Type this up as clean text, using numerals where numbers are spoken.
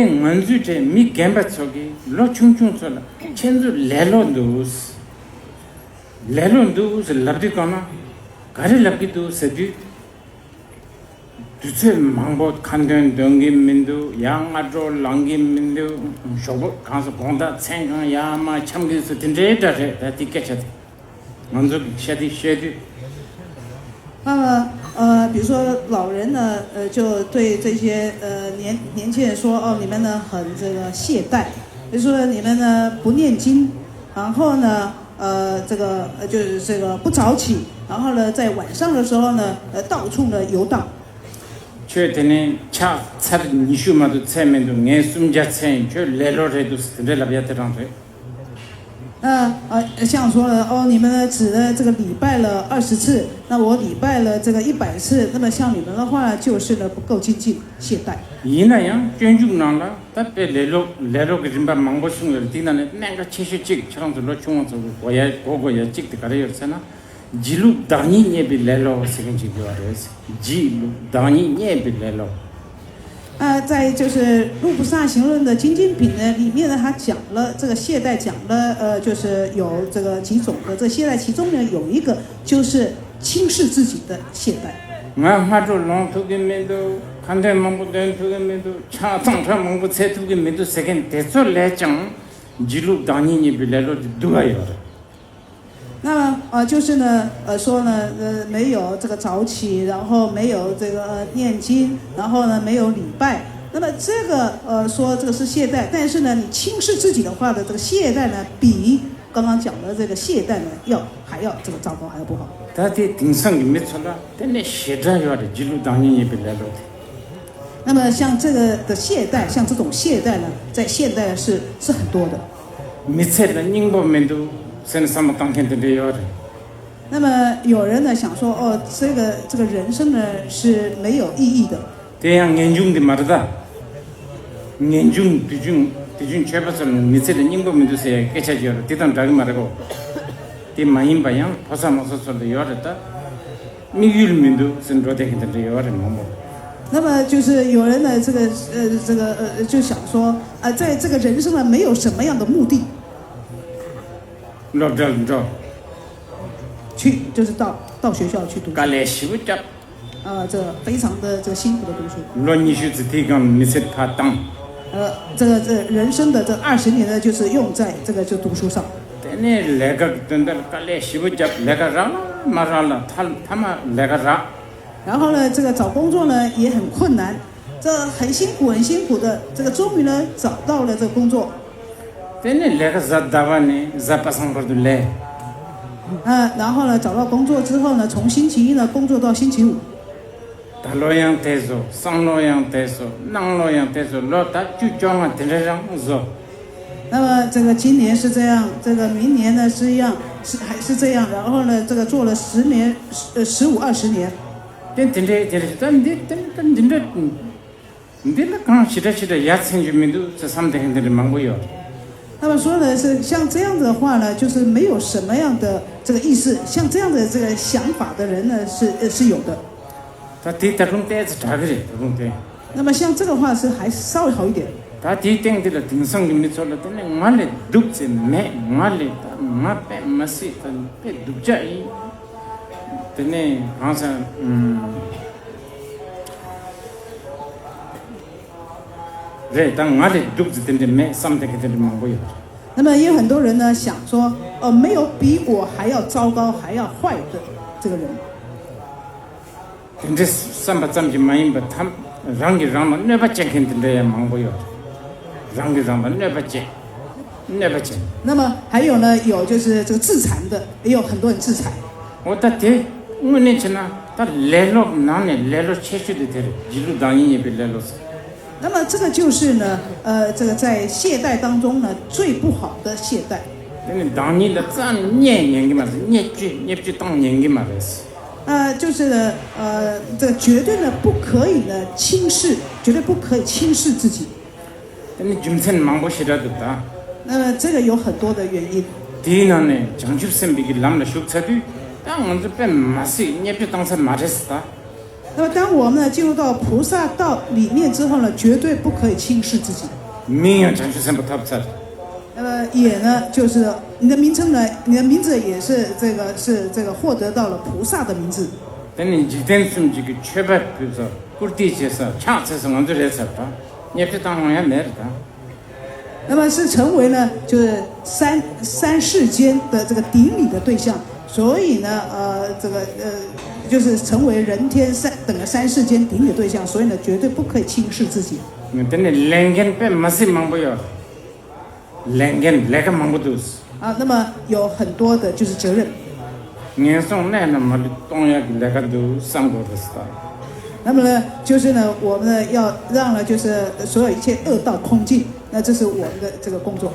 manzuje mi gamba chogi lo chung chung chola chenzu lelo dus labdi kama gari labdi du sedu duce mangbo kanden dongi mindu yang adro langi mindu shobo kanso bonda tsengang yama chamgi su tindre dare da tikechat manzu shedi 那么比如说老人呢，就对这些年轻人说，哦，你们呢很这个懈怠，比如说你们呢不念经，然后呢这个就是这个不早起，然后呢在晚上的时候呢到处呢游荡。确定恰差你说嘛都菜面都爱送家菜，就来了这都是在那边的上头。像说了哦，你们呢只呢这个礼拜了20次，那我礼拜了这个100次，那么像你们的话就是呢不够精进，懈怠。伊那样专注难了，但别来了个人把忙不xong了，听到呢那个其实这像是老穷子，我也这个搞的有啥呢？记录当年也别来了，这个这个玩意儿，记录当年也别来了。在就是《入菩萨行论》的精进品呢里面呢，他讲了这个懈怠，讲了就是有这个几种的这懈怠，其中呢有一个就是轻视自己的懈怠。我发出龙头的面都，看待忙不端头的面都，常忙不菜头的面都，这个得做来讲，记录当年也别来了都还有的。那么就是呢说呢没有这个早起，然后没有这个念经，然后呢没有礼拜，那么这个说这个是懈怠，但是呢你轻视自己的话的这个懈怠呢，比刚刚讲的这个懈怠呢还要这个糟糕，还要不好。他的顶上也没错了，但那懈怠要的记录当年也别来了的。那么像这个的懈怠，像这种懈怠呢，在现代是很多的。没菜了，宁波面都。现在什么当天都得要的。那么有人呢想说，哦，这个人生呢是没有意义的。这样严重的嘛的，严重对准全部是你这的宁波民都是给下去了，地当这个嘛的个，这满印白样，怕什么说的要的，没有民都是做的很多要的嘛。那么就是有人呢，就想说，在这个人生呢没有什么样的目的。老早去就是到学校去读书。干来习不着。这非常的这个辛苦的读书。老年学子提纲你是他当。这人生的这20年呢，就是用在这个就读书上。但那那个真的干来习不着，那个让马上了，他们那个让。然后呢，这个找工作呢也很困难，这很辛苦的，这个终于呢找到了这个工作。但那个是大完呢，是不上班都来。然后呢，找到工作之后呢，从星期一呢工作到星期五。大老样带走，上老样带走，南老样带走，老大就叫我在这上做。那么这个今年是这样，这个明年呢是一样，还是这样，然后呢这个做了10年，15、20年。但等着，你那刚写的牙齿就没都这上面很多的忙不要。那么说的是像这样子的话呢，就是没有什么样的这个意思，像这样的这个想法的人呢是有的。他第他中带是啥个的，他中带。那么像这个话是还稍微好一点。他第定的了，顶上就没错了，但是我来读这没，我来我被没事，他被读这一，但是好像当我来读这的没，上面的忙不要。那么也有很多人呢想说，没有比我还要糟糕、还要坏的这个人。但是上把咱们就满意吧，他让嘛，那把钱肯定的也忙不要，让嘛，那把钱。那么还有呢，有就是这个自残的，也有很多人自残。我年轻呢，他来了哪里来了切去的的，一路当然也别来了。那么这个就是呢，这个在懈怠当中呢最不好的懈怠。那当年的这样年的嘛是年就当年的嘛是。就是呢，这个绝对呢不可以呢轻视，绝对不可以轻视自己。那你今天忙不起来的哒？那么这个有很多的原因。第一呢，讲究身边的人的修车队，但我们这边没事，你别当成马的事的。那么当我们呢进入到菩萨道里面之后呢，绝对不可以轻视自己。 名称是什么特别？那么也呢，就是你的名称呢，你的名字也是这个获得到了菩萨的名字。等你几天从这个确保，比如说古地介绍，强制是我这来说的，你别当我也来的。那么是成为呢，就是三世间的这个顶礼的对象。所以呢，就是成为人天三世间顶礼的对象。所以呢，绝对不可以轻视自己。等你两个被没事忙不了，两个忙不都是。啊，那么有很多的就是责任。年送那么东亚那个都上过的是吧？那么呢，就是呢，我们呢要让呢，就是所有一切恶道空尽，那这是我们的这个工作。